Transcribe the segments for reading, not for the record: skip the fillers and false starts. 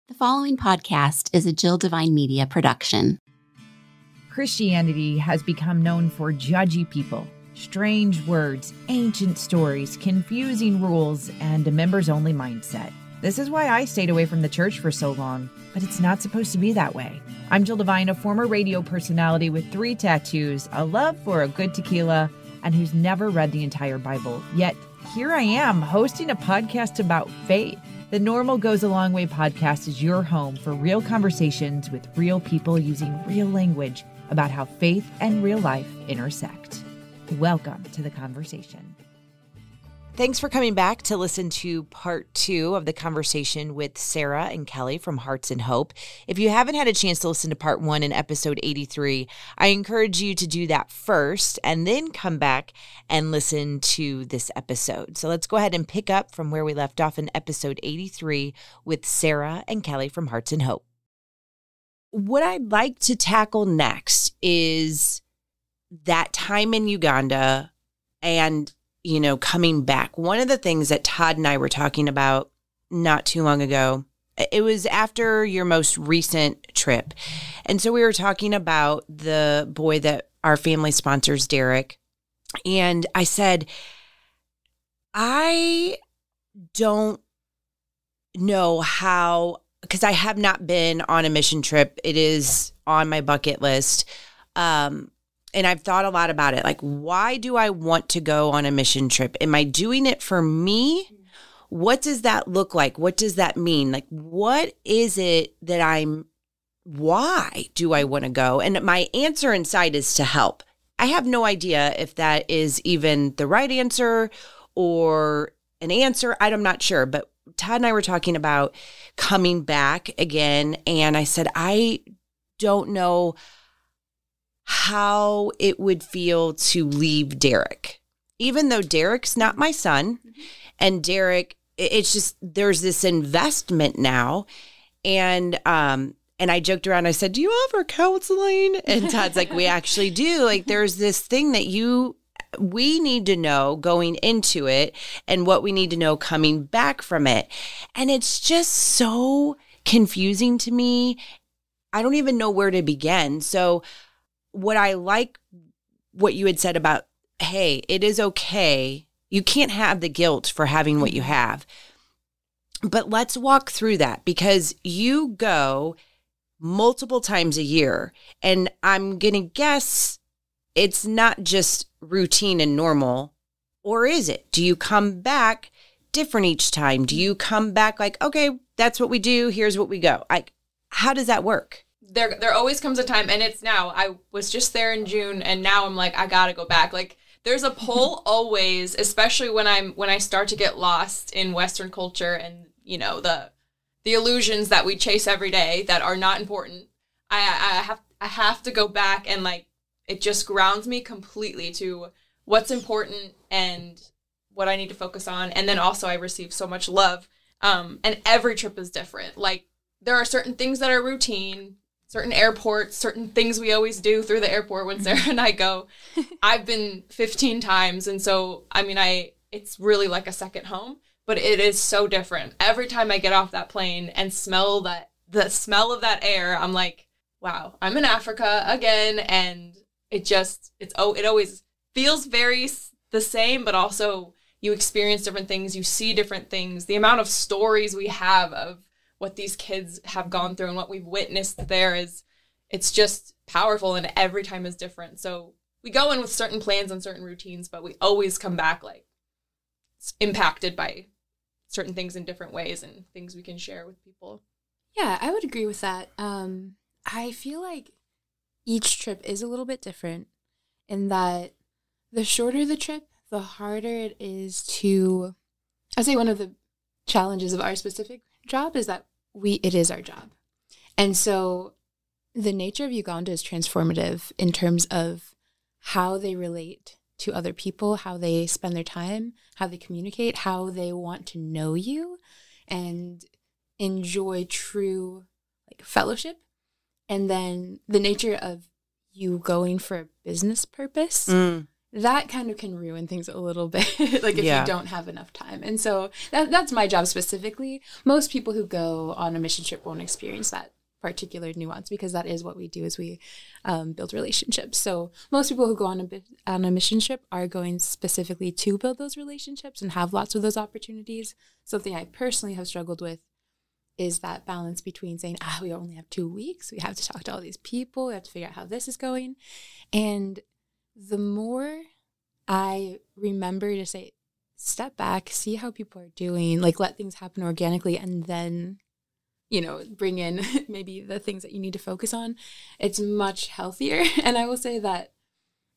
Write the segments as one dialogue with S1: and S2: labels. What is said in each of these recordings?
S1: The following podcast is a Jill Divine Media production.
S2: Christianity has become known for judgy people, strange words, ancient stories, confusing rules, and a members-only mindset. This is why I stayed away from the church for so long, but it's not supposed to be that way. I'm Jill Divine, a former radio personality with 3 tattoos, a love for a good tequila, and who's never read the entire Bible. Yet, here I am, hosting a podcast about faith. The Normal Goes a Long Way podcast is your home for real conversations with real people using real language about how faith and real life intersect. Welcome to the conversation. Thanks for coming back to listen to part 2 of the conversation with Sara and Kelly from Hearts and Hope. If you haven't had a chance to listen to part 1 in episode 83, I encourage you to do that first and then come back and listen to this episode. So let's go ahead and pick up from where we left off in episode 83 with Sara and Kelly from Hearts and Hope. What I'd like to tackle next is that time in Uganda and coming back. One of the things that Todd and I were talking about not too long ago, it was after your most recent trip. And so we were talking about the boy that our family sponsors, Derek. And I said, I don't know how, because I have not been on a mission trip. It is on my bucket list. And I've thought a lot about it. Like, why do I want to go on a mission trip? Am I doing it for me? What does that look like? What does that mean? Like, what is it that why do I want to go? And my answer inside is to help. I have no idea if that is even the right answer or an answer. I'm not sure. But Todd and I were talking about coming back again. And I said, I don't know how it would feel to leave Derek, even though Derek's not my son. And Derek, it's just, there's this investment now. And I joked around. I said, do you offer counseling? And Todd's like, we actually do. Like, there's this thing that we need to know going into it and what we need to know coming back from it. And it's just so confusing to me. I don't even know where to begin. So what I like what you had said about, hey, it is okay. You can't have the guilt for having what you have. But let's walk through that, because you go multiple times a year. And I'm going to guess it's not just routine and normal. Or is it? Do you come back different each time? Do you come back like, okay, that's what we do. Here's what we go. How does that work?
S3: There always comes a time, and it's now. I was just there in June, and now I'm like, I gotta go back. Like, there's a pull always, especially when I start to get lost in Western culture and the illusions that we chase every day that are not important. I have to go back, and like, it just grounds me completely to what's important and what I need to focus on. And then also I receive so much love, and every trip is different. Like, there are certain things that are routine. Certain airports, certain things we always do through the airport when Sara and I go. I've been 15 times. And so, it's really like a second home, but it is so different. Every time I get off that plane and smell the smell of that air, I'm like, wow, I'm in Africa again. And it always feels very the same, but also you experience different things. You see different things. The amount of stories we have of what these kids have gone through and what we've witnessed there it's just powerful, and every time is different. So we go in with certain plans and certain routines, but we always come back like impacted by certain things in different ways and things we can share with people.
S4: Yeah, I would agree with that. I feel like each trip is a little bit different in that the shorter the trip, the harder it is to, I'd say one of the challenges of our specific job is that it is our job. And so the nature of Uganda is transformative in terms of how they relate to other people, how they spend their time, how they communicate, how they want to know you and enjoy true fellowship. And then the nature of you going for a business purpose that kind of can ruin things a little bit, like if
S5: Yeah.
S4: you don't have enough time. And so that's my job specifically. Most people who go on a mission trip won't experience that particular nuance, because that is what we do, is we build relationships. So most people who go on a mission trip are going specifically to build those relationships and have lots of those opportunities. Something I personally have struggled with is that balance between saying, we only have 2 weeks, we have to talk to all these people, we have to figure out how this is going. And the more I remember to say, step back, see how people are doing, like let things happen organically, and then, bring in maybe the things that you need to focus on, it's much healthier. And I will say that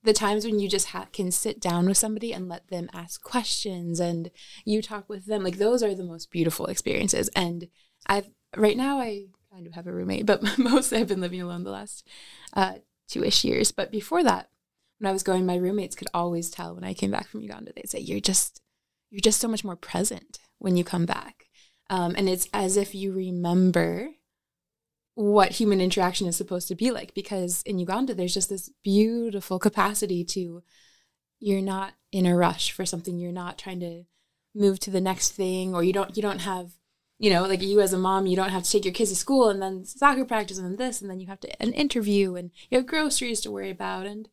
S4: the times when you just can sit down with somebody and let them ask questions and you talk with them, like those are the most beautiful experiences. And right now I kind of have a roommate, but mostly I've been living alone the last 2-ish years. But before that, when I was going, my roommates could always tell when I came back from Uganda. They'd say, you're just so much more present when you come back. And it's as if you remember what human interaction is supposed to be like, because in Uganda, there's just this beautiful capacity to, you're not in a rush for something. You're not trying to move to the next thing, or you don't have, like you as a mom, you don't have to take your kids to school and then soccer practice and then this, and then you have an interview and you have groceries to worry about and,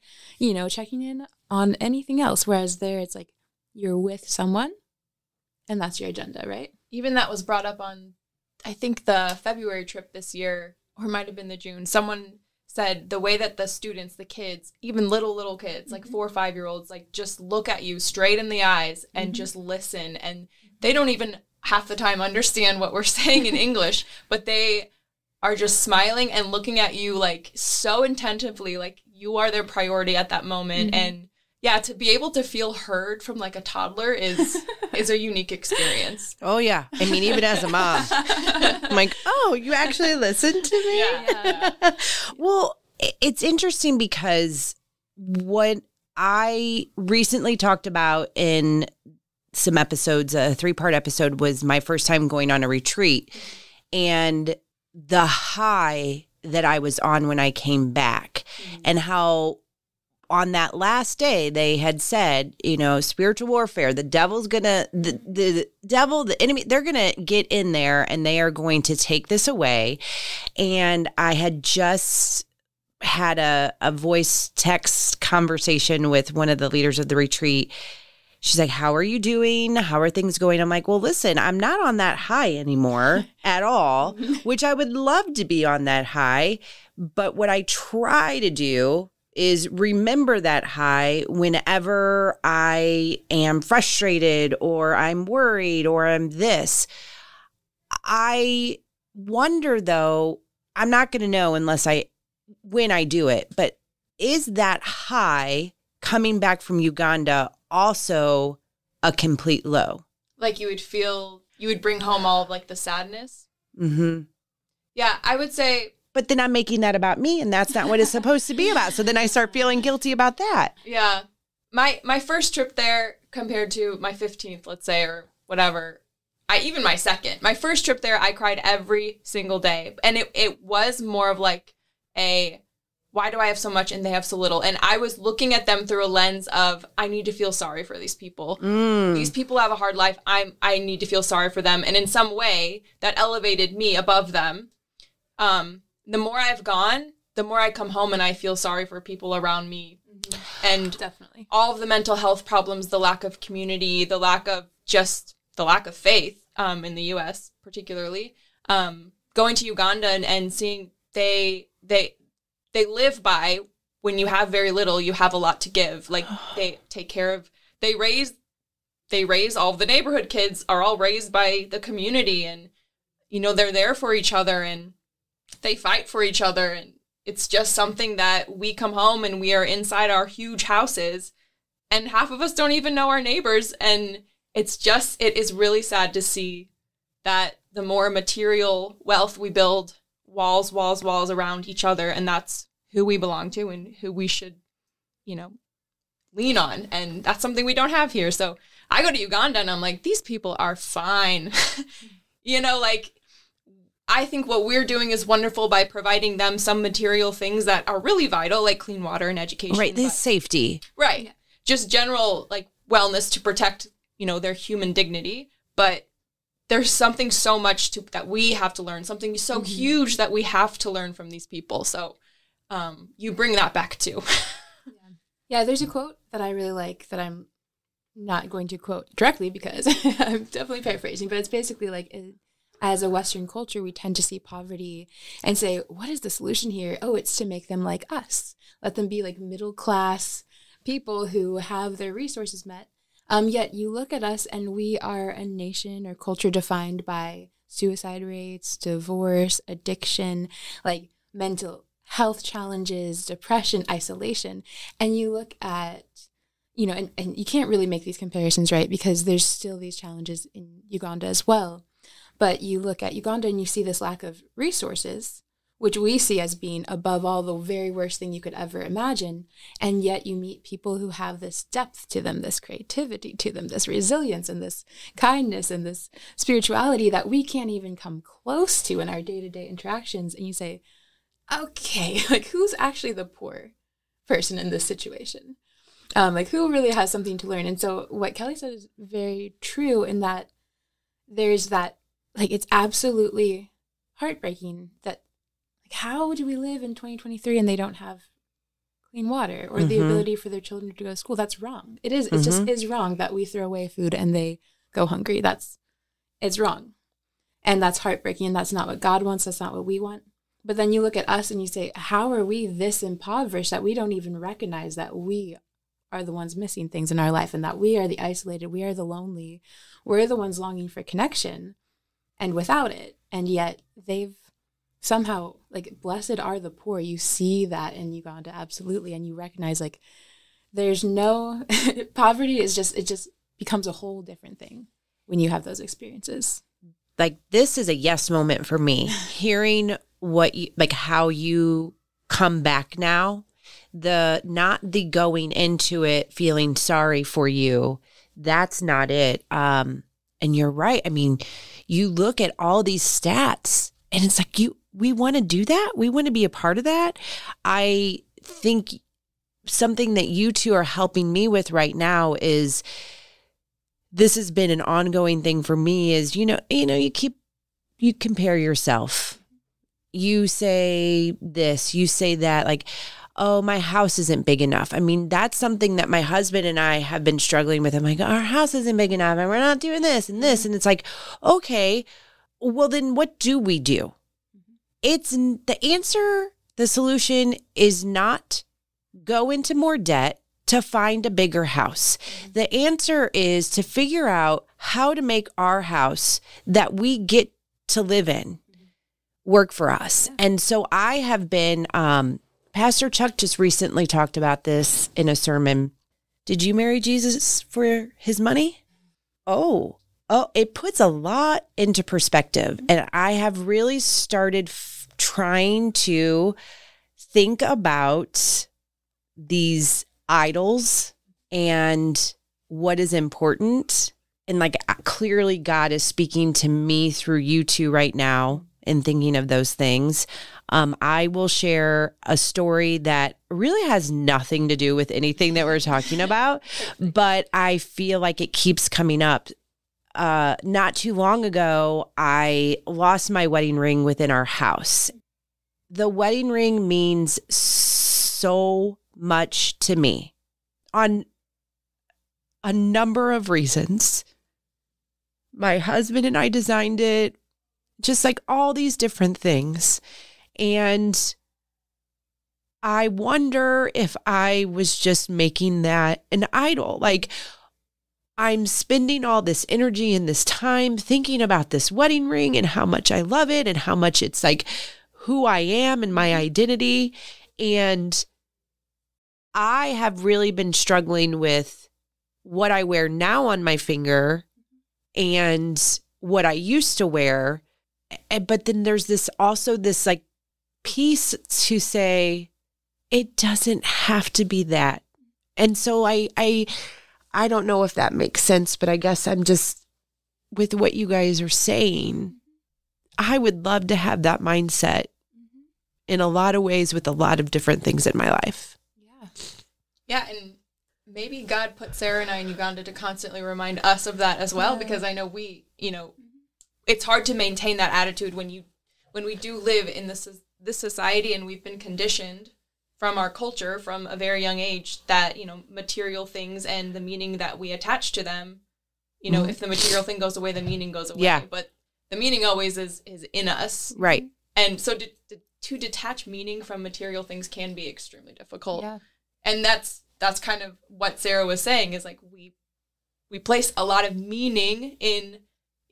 S4: checking in on anything else. Whereas there, it's like you're with someone and that's your agenda, right?
S3: Even that was brought up on, I think, the February trip this year, or it might have been the June. Someone said the way that the students, the kids, even little kids, like 4 or 5-year-olds, like just look at you straight in the eyes and just listen. And they don't even half the time understand what we're saying in English, but they are just smiling and looking at you like so attentively, like you are their priority at that moment. And yeah, to be able to feel heard from like a toddler is a unique experience.
S5: Oh, yeah. I mean, even as a mom, I'm like, oh, you actually listened to me?
S3: Yeah.
S5: Well, it's interesting because what I recently talked about in some episodes, a 3-part episode, was my first time going on a retreat, and the high that I was on when I came back, and how on that last day they had said, spiritual warfare, the devil's gonna, the devil, the enemy, they're gonna get in there and they are going to take this away. And I had just had a voice text conversation with one of the leaders of the retreat. She's like, how are you doing? How are things going? I'm like, well, listen, I'm not on that high anymore at all, which I would love to be on that high. But what I try to do is remember that high whenever I am frustrated or I'm worried or I'm this. I wonder, though, I'm not going to know when I do it, but is that high coming back from Uganda also a complete low?
S3: Like you would bring home all of like the sadness.
S5: Mm-hmm.
S3: Yeah, I would say.
S5: But then I'm making that about me, and that's not what it's supposed to be about. So then I start feeling guilty about that.
S3: Yeah. My first trip there compared to my 15th, let's say, or whatever, even my second. My first trip there, I cried every single day. And it was more of like why do I have so much and they have so little? And I was looking at them through a lens of, I need to feel sorry for these people. These people have a hard life. I need to feel sorry for them. And in some way, that elevated me above them. The more I've gone, the more I come home and I feel sorry for people around me. And
S4: Definitely.
S3: all of the mental health problems, the lack of community, the lack of faith in the U.S. particularly. Going to Uganda and seeing they live by, when you have very little, you have a lot to give. Like they take care of, they raise all the neighborhood kids are all raised by the community, and they're there for each other and they fight for each other. And it's just something that we come home and we are inside our huge houses and half of us don't even know our neighbors. And it is really sad to see that the more material wealth we build, walls around each other, and that's who we belong to and who we should, lean on. And that's something we don't have here. So I go to Uganda and I'm like, these people are fine. I think what we're doing is wonderful by providing them some material things that are really vital, like clean water and education.
S5: Right, this safety.
S3: Right. just general like wellness to protect, their human dignity. But there's something so much that we have to learn, something so huge that we have to learn from these people. So you bring that back too.
S4: Yeah, there's a quote that I really like that I'm not going to quote directly because I'm definitely paraphrasing, but it's basically like, as a Western culture, we tend to see poverty and say, what is the solution here? Oh, it's to make them like us. Let them be like middle class people who have their resources met. Yet you look at us and we are a nation or culture defined by suicide rates, divorce, addiction, like mental health challenges, depression, isolation. And you look at, and you can't really make these comparisons, right? Because there's still these challenges in Uganda as well. But you look at Uganda and you see this lack of resources, which we see as being above all the very worst thing you could ever imagine. And yet you meet people who have this depth to them, this creativity to them, this resilience and this kindness and this spirituality that we can't even come close to in our day-to-day interactions. And you say, okay, like who's actually the poor person in this situation? Like who really has something to learn? And so what Kelly said is very true in that there's that, like, it's absolutely heartbreaking that, like, how do we live in 2023 and they don't have clean water or the ability for their children to go to school? That's wrong. It is. It just is wrong that we throw away food and they go hungry. It's wrong. And that's heartbreaking. And that's not what God wants. That's not what we want. But then you look at us and you say, how are we this impoverished that we don't even recognize that we are the ones missing things in our life and that we are the isolated, we are the lonely, we're the ones longing for connection and without it. And yet they've somehow, like, blessed are the poor. You see that in Uganda, absolutely. And you recognize, like, there's no, poverty is just, it just becomes a whole different thing when you have those experiences.
S5: Like, this is a yes moment for me. Hearing what you, like, how you come back now, not the going into it feeling sorry for you. That's not it. And you're right. I mean, you look at all these stats and it's like, we want to do that. We want to be a part of that. I think something that you two are helping me with right now is, this has been an ongoing thing for me, is, you compare yourself. You say this, you say that, like, oh, my house isn't big enough. I mean, that's something that my husband and I have been struggling with. I'm like, our house isn't big enough and we're not doing this and this. And it's like, okay, well, then what do we do? It's the answer. The solution is not go into more debt to find a bigger house. The answer is to figure out how to make our house that we get to live in work for us. And so I have been, Pastor Chuck just recently talked about this in a sermon. Did you marry Jesus for his money? Oh, it puts a lot into perspective. And I have really started trying to think about these idols and what is important. And, like, clearly God is speaking to me through you two right now in thinking of those things. I will share a story that really has nothing to do with anything that we're talking about, but I feel like it keeps coming up. Not too long ago, I lost my wedding ring within our house. The wedding ring means so much to me on a number of reasons. My husband and I designed it, just like all these different things. And I wonder if I was just making that an idol. Like, I'm spending all this energy and this time thinking about this wedding ring and how much I love it and how much it's like who I am and my identity. And I have really been struggling with what I wear now on my finger and what I used to wear. But then there's this like piece to say, it doesn't have to be that. And so I don't know if that makes sense, but I guess I'm just, with what you guys are saying, I would love to have that mindset in a lot of ways with a lot of different things in my life.
S3: Yeah. And maybe God put Sarah and I in Uganda to constantly remind us of that as well, because I know we, it's hard to maintain that attitude when we do live in this society, and we've been conditioned from our culture from a very young age that, material things and the meaning that we attach to them, if the material thing goes away, the meaning goes away.
S5: Yeah.
S3: But the meaning always is in us.
S5: Right.
S3: And so to detach meaning from material things can be extremely difficult.
S4: Yeah.
S3: And that's kind of what Sarah was saying, is like we place a lot of meaning in,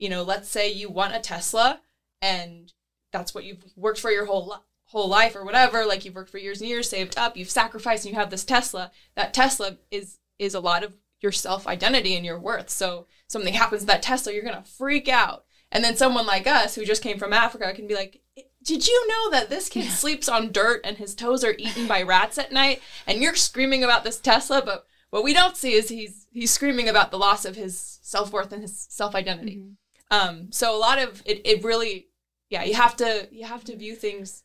S3: let's say you want a Tesla, and that's what you've worked for your whole life or whatever. Like, you've worked for years and years, saved up, you've sacrificed, and you have this Tesla. That Tesla is a lot of your self-identity and your worth. So something happens to that Tesla, you're going to freak out. And then someone like us who just came from Africa can be like, did you know that this kid sleeps on dirt and his toes are eaten by rats at night? And you're screaming about this Tesla, but what we don't see is he's screaming about the loss of his self-worth and his self-identity. Mm-hmm. So a lot of it really, you have to view things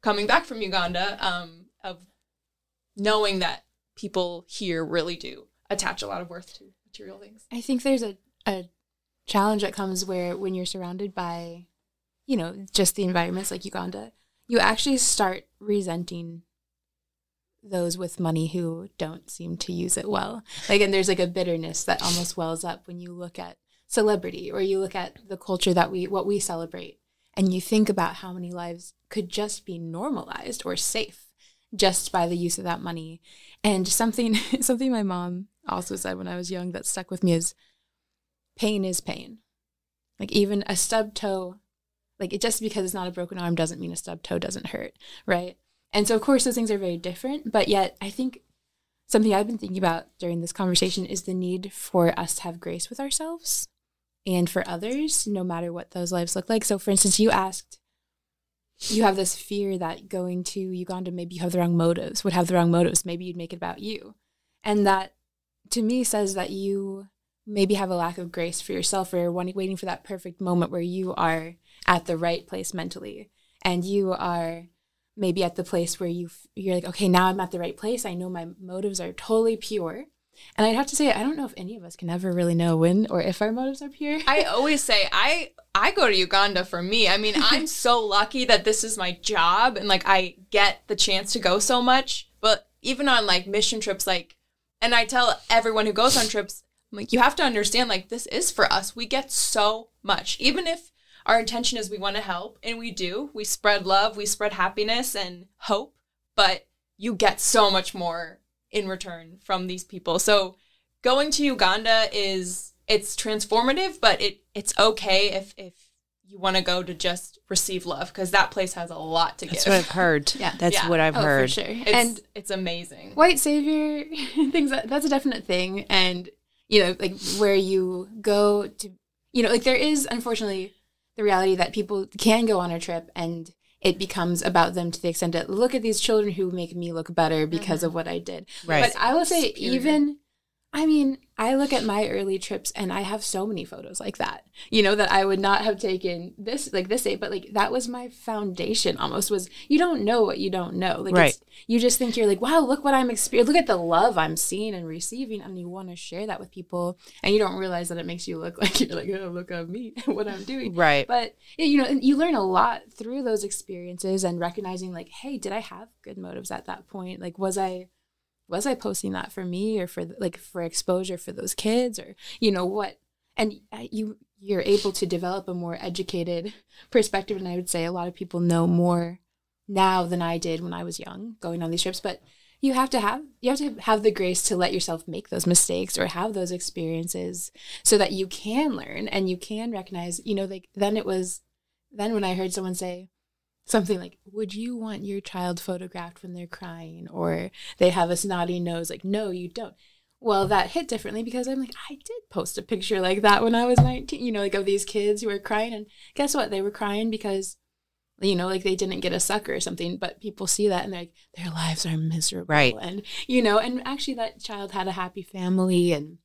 S3: coming back from Uganda, of knowing that people here really do attach a lot of worth to material things.
S4: I think there's a challenge that comes when you're surrounded by, just the environments like Uganda, you actually start resenting those with money who don't seem to use it well. And there's a bitterness that almost wells up when you look at celebrity, or you look at the culture that what we celebrate, and you think about how many lives could just be normalized or safe just by the use of that money. And something my mom also said when I was young that stuck with me is, pain is pain. Even a stubbed toe, just because it's not a broken arm doesn't mean a stubbed toe doesn't hurt, right? And so, of course, those things are very different, but yet I think something I've been thinking about during this conversation is the need for us to have grace with ourselves and for others, no matter what those lives look like. So, for instance, you have this fear that going to Uganda, maybe you have the wrong motives, maybe you'd make it about you. And that, to me, says that you maybe have a lack of grace for yourself, or waiting for that perfect moment where you are at the right place mentally, and you are maybe at the place where you're like, okay, now I'm at the right place. I know my motives are totally pure. And I'd have to say, I don't know if any of us can ever really know when or if our motives are pure.
S3: I always say, I go to Uganda for me. I mean, I'm so lucky that this is my job, and I get the chance to go so much. But even on mission trips, and I tell everyone who goes on trips, you have to understand, this is for us. We get so much. Even if our intention is we want to help, and we do. We spread love, we spread happiness and hope, but you get so much more in return from these people. So going to Uganda it's transformative, but it's okay if you want to go to just receive love, because that place has a lot to give.
S5: That's what I've heard.
S4: Yeah.
S5: That's what I've heard.
S4: For sure.
S3: It's amazing.
S4: White savior things, that's a definite thing. And, where you go to, there is, unfortunately, the reality that people can go on a trip and it becomes about them to the extent that, look at these children who make me look better because of what I did.
S5: Right.
S4: But I will say, I look at my early trips and I have so many photos like that, that I would not have taken this day, but that was my foundation almost, was you don't know what you don't know.
S5: Right.
S4: You just think you're wow, look what I'm experiencing. Look at the love I'm seeing and receiving. And you want to share that with people, and you don't realize that it makes you look like you're oh, look at me, what I'm doing.
S5: Right.
S4: But, you learn a lot through those experiences, and recognizing hey, did I have good motives at that point? Was I posting that for me, or for exposure for those kids, or what? And you're able to develop a more educated perspective, and I would say a lot of people know more now than I did when I was young going on these trips. But you have to have the grace to let yourself make those mistakes or have those experiences, so that you can learn and you can recognize. Then when I heard someone say something would you want your child photographed when they're crying, or they have a snotty nose? No, you don't. Well, that hit differently, because I'm I did post a picture like that when I was 19, of these kids who were crying. And guess what? They were crying because, they didn't get a sucker or something, but people see that and they're their lives are miserable.
S5: Right.
S4: And, and actually that child had a happy family,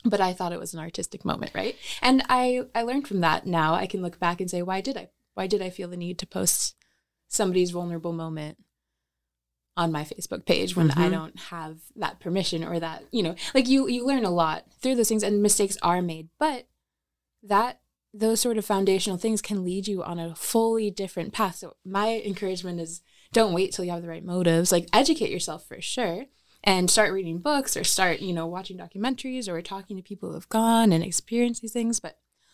S4: but I thought it was an artistic moment, right? And I learned from that. Now I can look back and say, why did I feel the need to post somebody's vulnerable moment? on my Facebook page when I don't have that permission or that, like you learn a lot through those things, and mistakes are made, but those sort of foundational things can lead you on a fully different path. So my encouragement is don't wait till you have the right motives. Like, educate yourself for sure, and start reading books, or start, watching documentaries, or talking to people who have gone and experienced these things,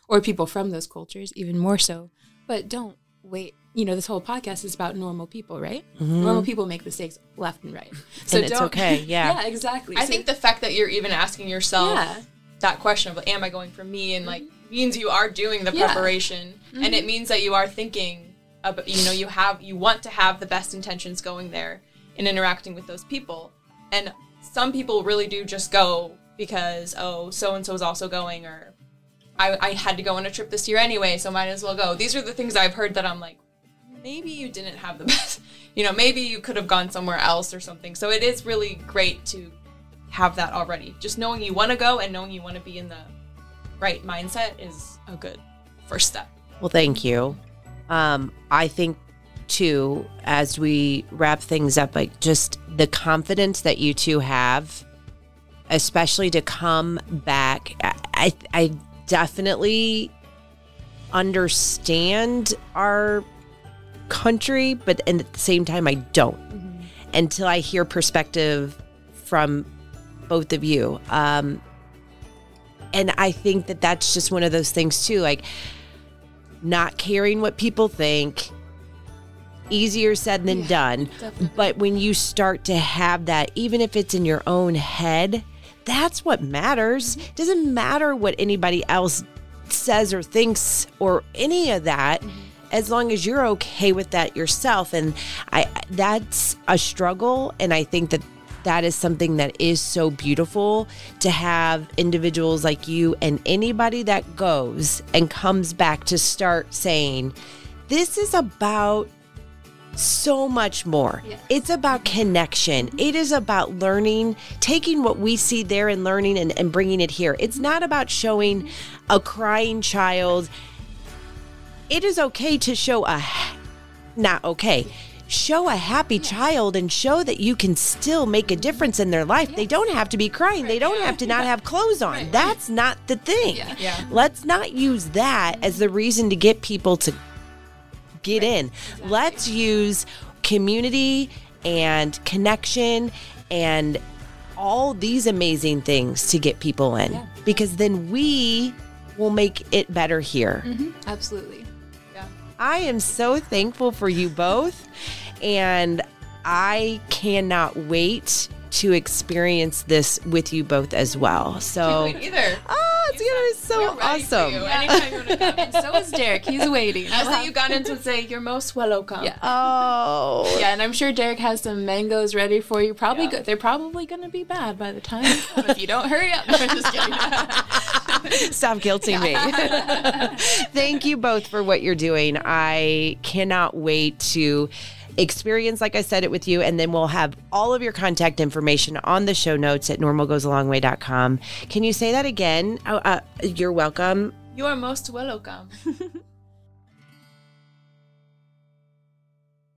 S4: or people from those cultures even more so. But don't wait. This whole podcast is about normal people, right? Normal people make mistakes left and right. So
S5: and it's okay. Yeah.
S4: Yeah, exactly.
S3: I think the fact that you're even asking yourself that question of, like, am I going for me? And like, means you are doing the preparation, and it means that you are thinking about, you want to have the best intentions going there and interacting with those people. And some people really do just go because, so-and-so is also going, or I had to go on a trip this year anyway, so might as well go. These are the things I've heard that I'm like, maybe you didn't have the best, maybe you could have gone somewhere else or something. So it is really great to have that already. Just knowing you want to go and knowing you want to be in the right mindset is a good first step.
S5: Well, thank you. I think, too, as we wrap things up, like, just the confidence that you two have, especially to come back. I definitely understand our country, but at the same time, I don't until I hear perspective from both of you. And I think that that's just one of those things too, like, not caring what people think, easier said than done.
S4: Definitely.
S5: But when you start to have that, even if it's in your own head, that's what matters. It doesn't matter what anybody else says or thinks or any of that, as long as you're okay with that yourself. And that's a struggle. And I think that is something that is so beautiful, to have individuals like you and anybody that goes and comes back to start saying, this is about so much more.
S4: Yes.
S5: It's about connection. It is about learning, taking what we see there and learning and bringing it here. It's not about showing a crying child. It is okay to show show a happy child and show that you can still make a difference in their life. They don't have to be crying. They don't have to not have clothes on. That's not the thing.
S3: Yeah.
S5: Let's not use that as the reason to get people to get in. Exactly. Let's use community and connection and all these amazing things to get people in, because then we will make it better here.
S4: Absolutely.
S5: I am so thankful for you both, and I cannot wait to experience this with you both as well. So,
S3: Can't wait either.
S5: It's going to be so awesome.
S3: Anytime you want to come.
S4: And so is Derek. He's waiting.
S3: As the Ugandans would say, you're most welcome.
S4: Yeah.
S5: Oh.
S4: Yeah, and I'm sure Derek has some mangoes ready for you. Probably good. They're probably going to be bad by the time if you don't hurry up. No, I'm just kidding.
S5: Stop guilting me. Thank you both for what you're doing. I cannot wait to experience, like I said, it with you, and then we'll have all of your contact information on the show notes at normalgoesalongway.com. Can you say that again? You're welcome.
S3: You are most welcome.